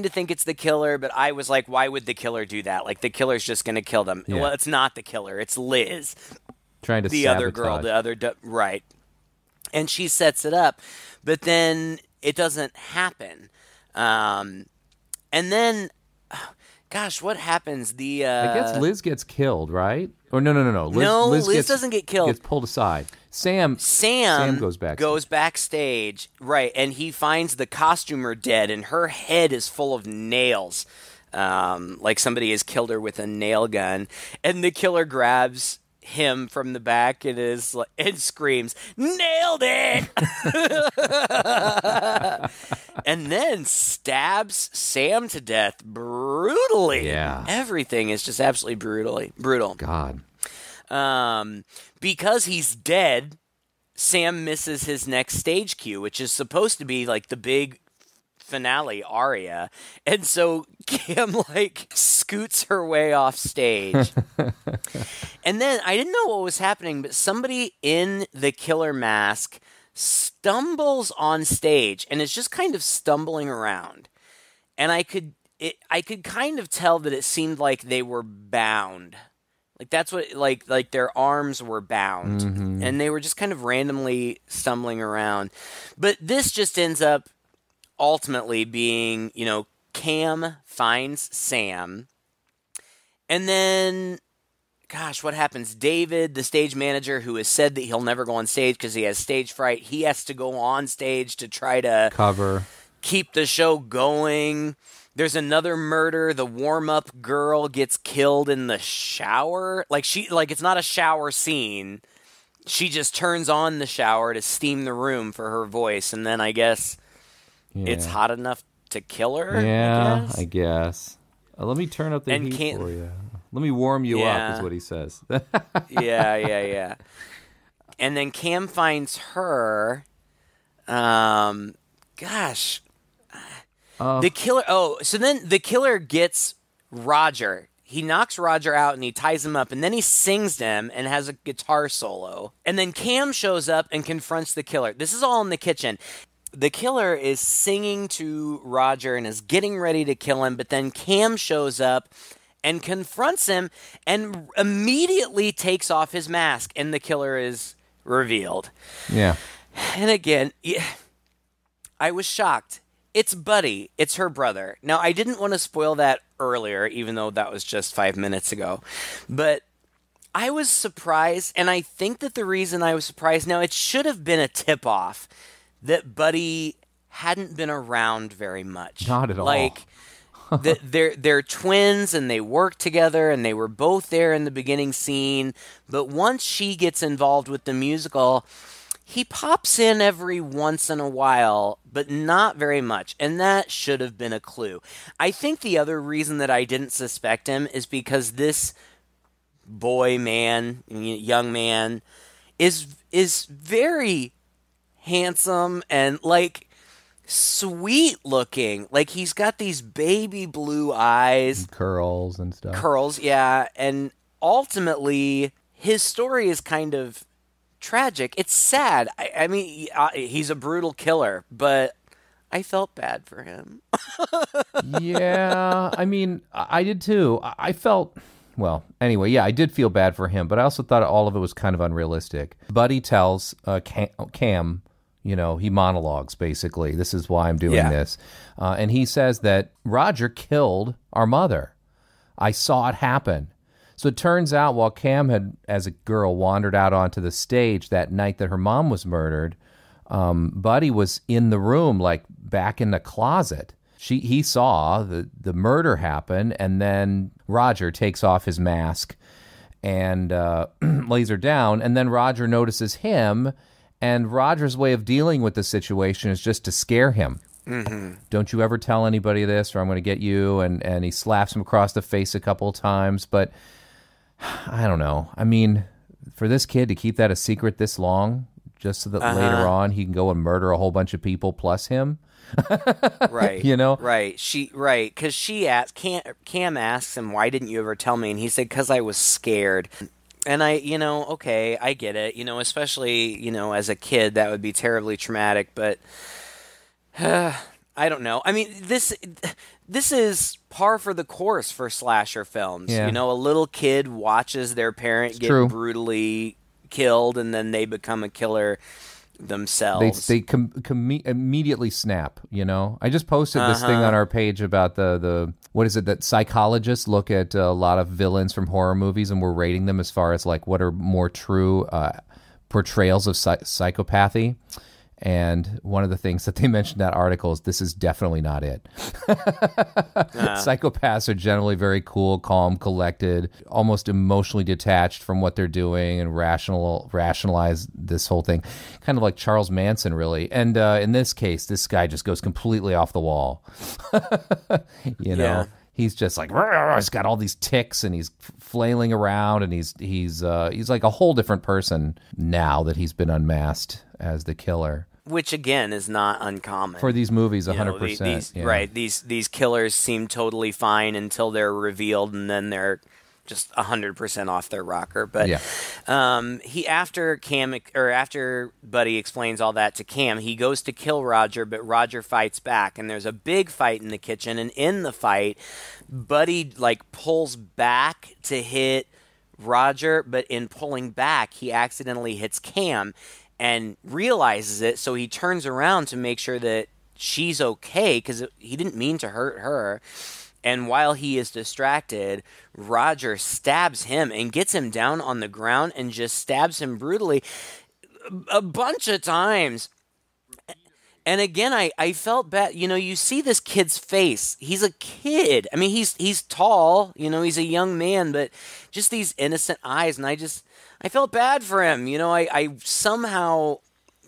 of think it's the killer, but I was like, why would the killer do that? Like, the killer's just going to kill them. Yeah. Well, it's not the killer, it's Liz, trying to the sabotage. Other girl, the other right, and she sets it up, but then it doesn't happen, and then. Gosh, what happens? I guess Liz gets killed, right? Or no. Liz doesn't get killed. Gets pulled aside. Sam goes backstage, right? And he finds the costumer dead, and her head is full of nails, like somebody has killed her with a nail gun. And the killer grabs him from the back and screams, "Nailed it!" And then stabs Sam to death brutally. Yeah. Everything is just absolutely brutal. God. Because he's dead, Sam misses his next stage cue, which is supposed to be like the big finale aria, and so Kim scoots her way off stage. And then I didn't know what was happening, but somebody in the killer mask stumbles on stage and is just kind of stumbling around, and I could kind of tell that it seemed like they were bound. Like, that's what, like their arms were bound, and they were just kind of randomly stumbling around. But this just ends up ultimately being, Cam finds Sam, and then, gosh, what happens? David, the stage manager, who has said that he'll never go on stage because he has stage fright, he has to go on stage to try to keep the show going. There's another murder. The warm-up girl gets killed in the shower. It's not a shower scene. She just turns on the shower to steam the room for her voice, and then I guess it's hot enough to kill her. Yeah, I guess. Let me turn up the heat for you. Let me warm you up, is what he says. Yeah. And then Cam finds her. Gosh. The killer. Oh, so then the killer gets Roger. He knocks Roger out and he ties him up, and then he sings to him and has a guitar solo. And then Cam shows up and confronts the killer. This is all in the kitchen. The killer is singing to Roger and is getting ready to kill him, but then Cam shows up and confronts him and immediately takes off his mask, and the killer is revealed. Yeah. And again, I was shocked. It's Buddy. It's her brother. Now, I didn't want to spoil that earlier, even though that was just 5 minutes ago. But I was surprised, and I think that the reason I was surprised, now it should have been a tip-off that Buddy hadn't been around very much. Not at all. Like, they're twins, and they work together, and they were both there in the beginning scene. But once she gets involved with the musical, he pops in every once in a while, but not very much, and that should have been a clue. I think the other reason that I didn't suspect him is because this young man, is very handsome and, like, sweet looking. Like, he's got these baby blue eyes. And curls and stuff. Curls, yeah, and ultimately, his story is kind of tragic. It's sad. I mean, he's a brutal killer, but I felt bad for him. Yeah, I mean, I did too. I felt, well, anyway, yeah, I did feel bad for him, but I also thought all of it was kind of unrealistic. Buddy tells Cam, you know, he monologues, basically. This is why I'm doing this. And he says that Roger killed our mother. I saw it happen. So it turns out while Cam had, as a girl, wandered out onto the stage that night that her mom was murdered, Buddy was in the room, like back in the closet. He saw the murder happen, and then Roger takes off his mask and lays her down, and then Roger notices him, and Roger's way of dealing with the situation is just to scare him. Mm-hmm. Don't you ever tell anybody this, or I'm going to get you, and he slaps him across the face a couple of times, but I don't know. I mean, for this kid to keep that a secret this long, just so that later on he can go and murder a whole bunch of people plus him. Right. You know? Right. Because Cam asks him, why didn't you ever tell me? And he said, because I was scared. And okay, I get it. Especially, as a kid, that would be terribly traumatic. But I don't know. I mean, this is par for the course for slasher films. Yeah. A little kid watches their parent get brutally killed, and then they become a killer themselves. They immediately snap. I just posted this thing on our page about the what is it that psychologists look at a lot of villains from horror movies, and we're rating them as far as like what are more true portrayals of psychopathy. And one of the things that they mentioned in that article is this is definitely not it. Psychopaths are generally very cool, calm, collected, almost emotionally detached from what they're doing, and rationalize this whole thing. Kind of like Charles Manson, really. And in this case, this guy just goes completely off the wall. Yeah. He's just like, he's got all these tics, and he's flailing around, and he's like a whole different person now that he's been unmasked as the killer. Which, again, is not uncommon. For these movies, 100%. Right. These killers seem totally fine until they're revealed, and then they're just 100% off their rocker. But after Buddy explains all that to Cam, he goes to kill Roger, but Roger fights back, and there's a big fight in the kitchen. And in the fight, Buddy pulls back to hit Roger, but in pulling back, he accidentally hits Cam and realizes it, so he turns around to make sure that she's okay, because he didn't mean to hurt her. And while he is distracted, Roger stabs him and gets him down on the ground and just stabs him brutally a bunch of times. And again, I felt bad. You see this kid's face. He's a kid. I mean, he's tall. He's a young man, but just these innocent eyes. And I felt bad for him. I somehow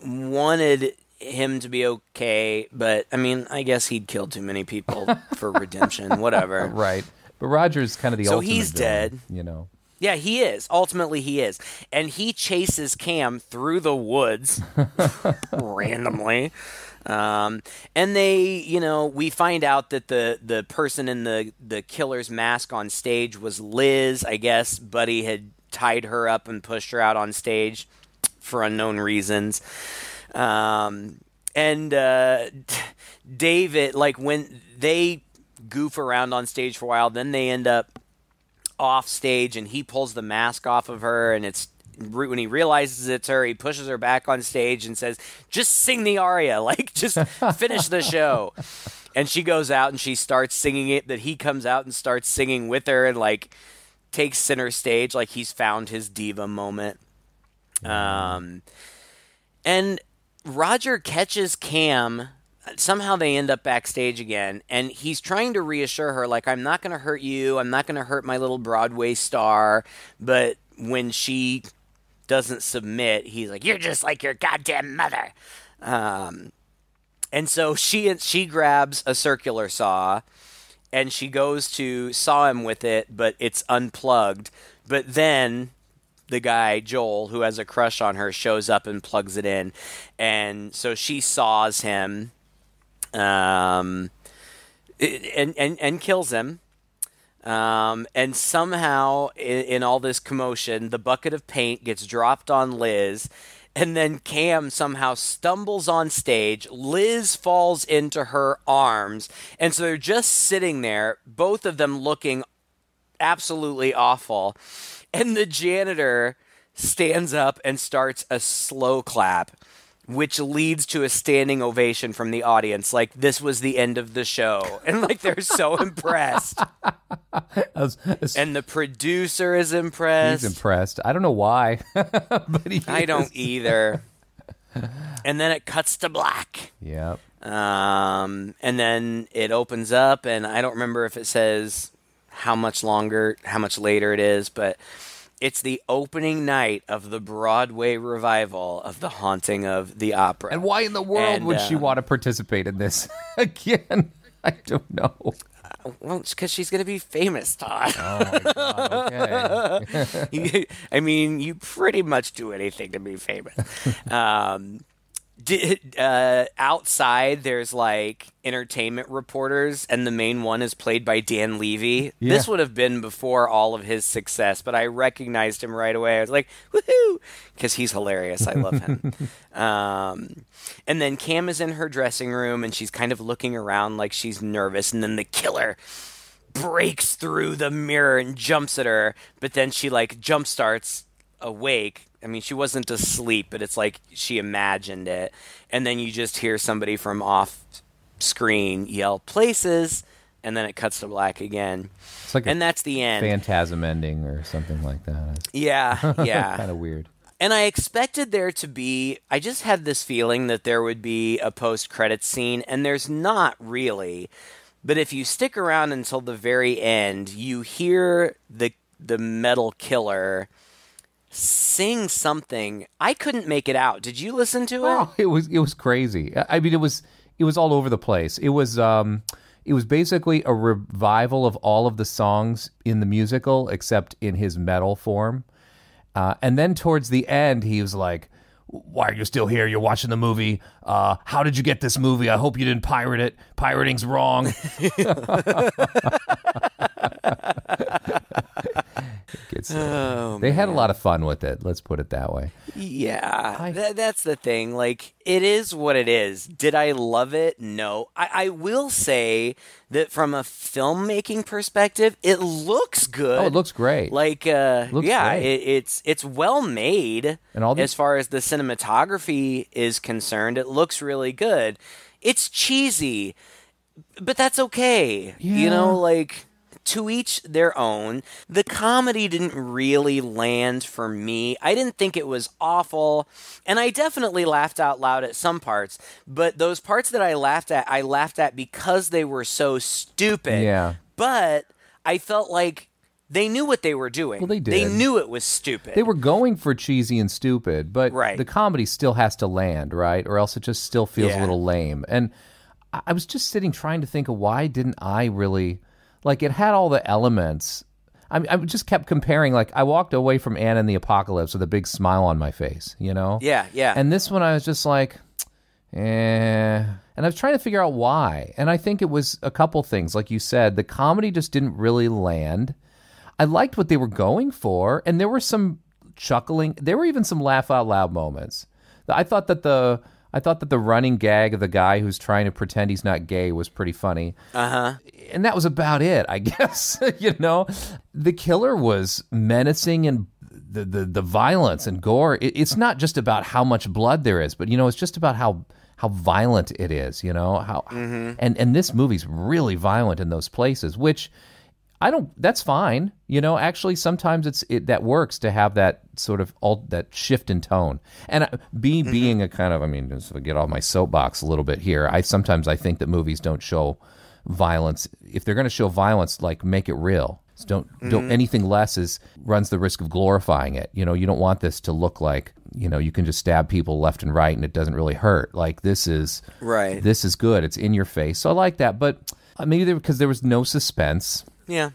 wanted him to be okay, but I mean, I guess he'd killed too many people for redemption. Whatever. Right. But Roger's kind of the ultimate. So he's dead. Yeah, he is. Ultimately, he is. And he chases Cam through the woods randomly. And they, we find out that the person in the killer's mask on stage was Liz. I guess Buddy had tied her up and pushed her out on stage for unknown reasons. And David, like when they goof around on stage for a while, then they end up off stage and he pulls the mask off of her, and when he realizes it's her, he pushes her back on stage and says, just sing the aria, like just finish the show. And she goes out and she starts singing it, that he comes out and starts singing with her and like takes center stage, like he's found his diva moment. And Roger catches Cam. Somehow they end up backstage again, and he's trying to reassure her, like, I'm not going to hurt you, I'm not going to hurt my little Broadway star, but when she doesn't submit, he's like, you're just like your goddamn mother. And so she grabs a circular saw, and she goes to saw him with it, but it's unplugged. But then the guy, Joel, who has a crush on her, shows up and plugs it in. And so she saws him and kills him. And somehow, in all this commotion, the bucket of paint gets dropped on Liz, and then Cam somehow stumbles on stage. Liz falls into her arms, and so they're just sitting there, both of them looking absolutely awful. And the janitor stands up and starts a slow clap, which leads to a standing ovation from the audience. Like, this was the end of the show. And, like, they're so impressed. And the producer is impressed. He's impressed. I don't know why, but I don't either. And then it cuts to black. Yep. And then it opens up, and I don't remember if it says how much later it is, but it's the opening night of the Broadway revival of The Haunting of the Opera. And why in the world would she want to participate in this again? I don't know. Well, it's because she's going to be famous, Todd. Oh, my God. Okay. I mean, you pretty much do anything to be famous. Outside, there's like entertainment reporters, and the main one is played by Dan Levy. Yeah. This would have been before all of his success, but I recognized him right away. I was like, woohoo! Because he's hilarious. I love him. And then Cam is in her dressing room, and she's kind of looking around like she's nervous, and then the killer breaks through the mirror and jumps at her, but then she like jump starts awake. I mean, she wasn't asleep, but it's like she imagined it. And then you just hear somebody from off screen yell places, and then it cuts to black again. It's like and that's the end. Phantasm ending or something like that. Yeah. Kind of weird. And I expected there to be, I just had this feeling that there would be a post-credits scene, and there's not really. But if you stick around until the very end, you hear the metal killer sing something. I couldn't make it out. Did you listen to it? Oh, it was crazy. I mean, it was all over the place. It was basically a revival of all of the songs in the musical, except in his metal form. And then towards the end, he was like, "Why are you still here? You're watching the movie. How did you get this movie? I hope you didn't pirate it. Pirating's wrong." They had a lot of fun with it. Let's put it that way. Yeah, that's the thing. Like, it is what it is. Did I love it? No. I will say that from a filmmaking perspective, it looks good. Oh, it looks great. Like, great. it's well made. And as far as the cinematography is concerned, it looks really good. It's cheesy, but that's okay. Yeah. You know, like, to each their own. The comedy didn't really land for me. I didn't think it was awful, and I definitely laughed out loud at some parts, but those parts that I laughed at because they were so stupid. Yeah. But I felt like they knew what they were doing. Well, they did. They knew it was stupid. They were going for cheesy and stupid, but the comedy still has to land, right? Or else it just still feels a little lame. And I was just sitting trying to think of why didn't I really... Like, it had all the elements. I just kept comparing. Like, I walked away from Anna and the Apocalypse with a big smile on my face, you know? Yeah. And this one, I was just like, And I was trying to figure out why. And I think it was a couple things. Like you said, the comedy just didn't really land. I liked what they were going for, and there were some chuckling. There were even some laugh out loud moments. I thought that the running gag of the guy who's trying to pretend he's not gay was pretty funny. And that was about it, I guess. The killer was menacing, and the violence and gore. It's not just about how much blood there is, but it's just about how violent it is. And this movie's really violent in those places, which that's fine. Actually sometimes that works to have that sort of that shift in tone. And being a kind of, just to get off my soapbox a little bit here, I think that movies don't show violence. If they're going to show violence, like, make it real. So don't anything less runs the risk of glorifying it. You don't want this to look like, you can just stab people left and right and it doesn't really hurt. Like, this is right. This is good. It's in your face. So I like that, but maybe because there was no suspense. Yeah.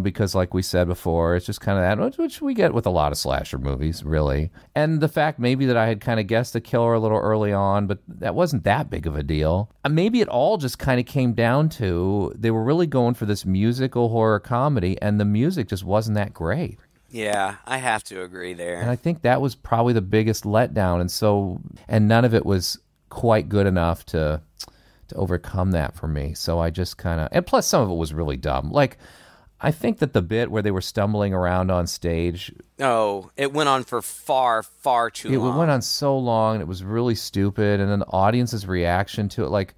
Because like we said before, it's just kind of that, which we get with a lot of slasher movies, really. And the fact maybe that I had kind of guessed the killer a little early on, but that wasn't that big of a deal. And maybe it all just kind of came down to they were really going for this musical horror comedy, and the music just wasn't that great. Yeah, I have to agree there. And I think that was probably the biggest letdown. And none of it was quite good enough to overcome that for me. So I just kind of, and plus some of it was really dumb. Like, I think that the bit where they were stumbling around on stage. Oh, it went on for far, far too long. It went on so long, and it was really stupid. And then the audience's reaction to it, like,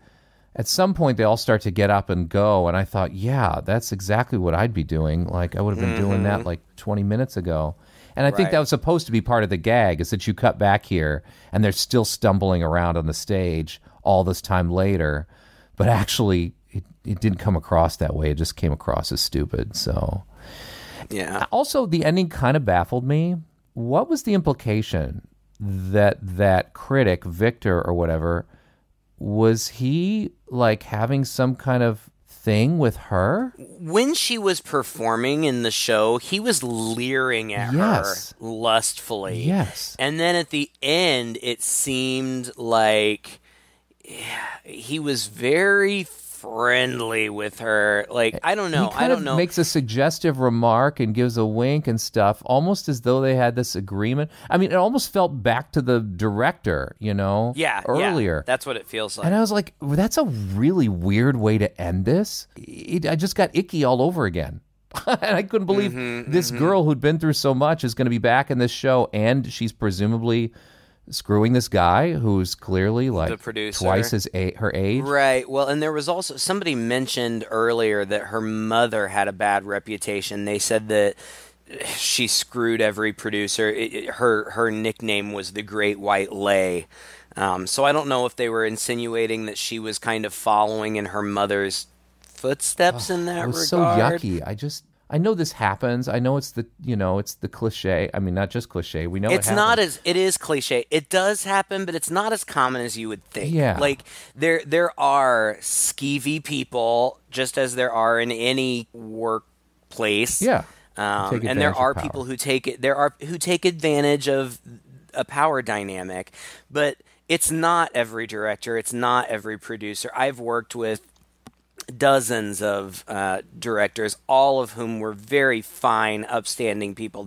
at some point they all start to get up and go. And I thought, yeah, that's exactly what I'd be doing. Like, I would have been doing that like 20 minutes ago. And I think that was supposed to be part of the gag, is that you cut back here and they're still stumbling around on the stage all this time later, but actually it didn't come across that way. It just came across as stupid. So yeah. Also, the ending kind of baffled me. What was the implication that critic, Victor or whatever, was he like having some kind of thing with her? When she was performing in the show, he was leering at her lustfully. Yes. And then at the end, it seemed like he was very friendly with her. Like, I don't know. I don't know. Makes a suggestive remark and gives a wink and stuff, almost as though they had this agreement. I mean, it almost felt back to the director, earlier. Yeah, that's what it feels like. And I was like, well, that's a really weird way to end this. I just got icky all over again. And I couldn't believe this girl who'd been through so much is going to be back in this show, and she's presumably screwing this guy who's clearly like the producer, twice her age. Right. Well, and there was also somebody mentioned earlier that her mother had a bad reputation. They said that she screwed every producer. Her nickname was the Great White Lay. So I don't know if they were insinuating that she was kind of following in her mother's footsteps in that regard. It was so yucky. I know this happens. I know it's the cliche. I mean, not just cliche. We know it is cliche. It does happen, but it's not as common as you would think. Yeah. Like, there are skeevy people, just as there are in any workplace. Yeah. And there are people who take advantage of a power dynamic, but it's not every director. It's not every producer. I've worked with dozens of directors, all of whom were very fine, upstanding people.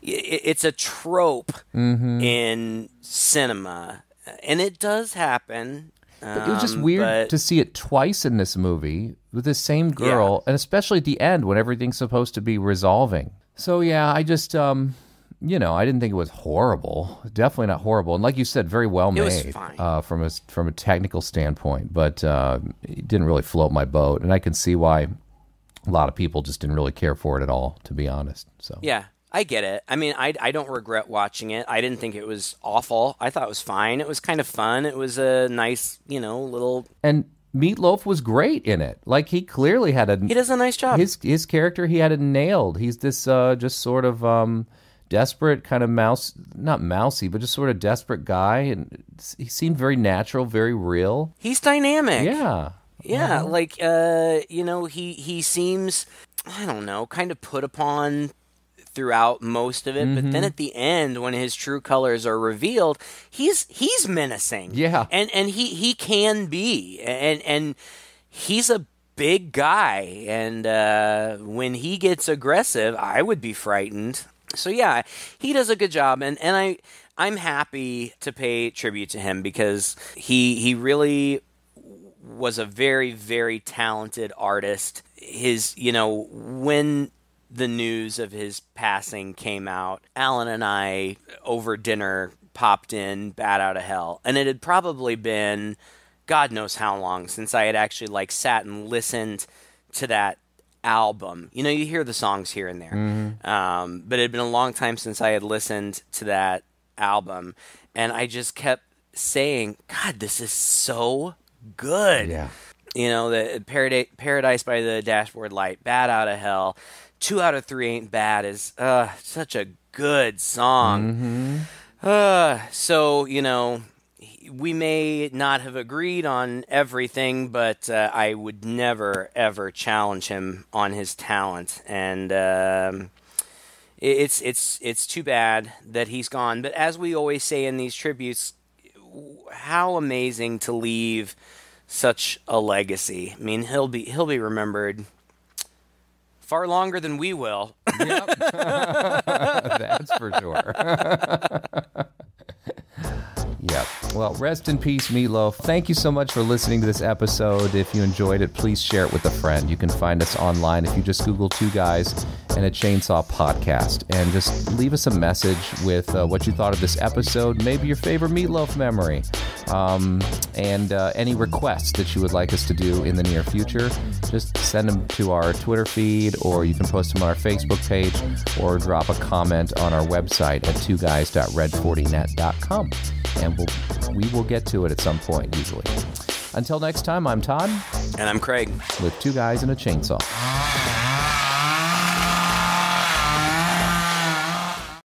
It's a trope in cinema, and it does happen. But it was just weird to see it twice in this movie with the same girl, and especially at the end when everything's supposed to be resolving. So yeah, I just I didn't think it was horrible. Definitely not horrible. And like you said, very well made. It was fine. From a technical standpoint, but it didn't really float my boat. And I can see why a lot of people just didn't really care for it at all, to be honest. So yeah, I get it. I mean, I don't regret watching it. I didn't think it was awful. I thought it was fine. It was kind of fun. It was a nice, little... And Meat Loaf was great in it. Like, he clearly had He does a nice job. His character, he had it nailed. He's this just sort of... desperate kind of not mousy, but just sort of desperate guy, and he seemed very natural, very real. He's dynamic. Yeah. Like he seems, I don't know, kind of put upon throughout most of it, but then at the end, when his true colors are revealed, he's menacing. Yeah. And he can be. And he's a big guy. And when he gets aggressive, I would be frightened. So yeah, he does a good job. And I'm happy to pay tribute to him because he really was a very, very talented artist. When the news of his passing came out, Alan and I, over dinner, popped in Bat Out of Hell. And it had probably been God knows how long since I had actually sat and listened to that album. You hear the songs here and there. But it had been a long time since I had listened to that album. And I just kept saying, God, this is so good. Yeah. The Paradise by the Dashboard Light, Bat Out of Hell, 2 Out of 3 Ain't Bad is such a good song. So, we may not have agreed on everything, but I would never, ever challenge him on his talent. And it's too bad that he's gone. But as we always say in these tributes, how amazing to leave such a legacy. I mean, he'll be remembered far longer than we will. Yep. That's for sure. Yep. Well, rest in peace, Meat Loaf. Thank you so much for listening to this episode. If you enjoyed it, please share it with a friend. You can find us online if you just Google Two Guys and a Chainsaw Podcast. And just leave us a message with what you thought of this episode, maybe your favorite Meat Loaf memory, and any requests that you would like us to do in the near future. Just send them to our Twitter feed, or you can post them on our Facebook page, or drop a comment on our website at twoguys.red40net.com. And we will get to it at some point, usually. Until next time, I'm Todd. And I'm Craig. With Two Guys and a Chainsaw.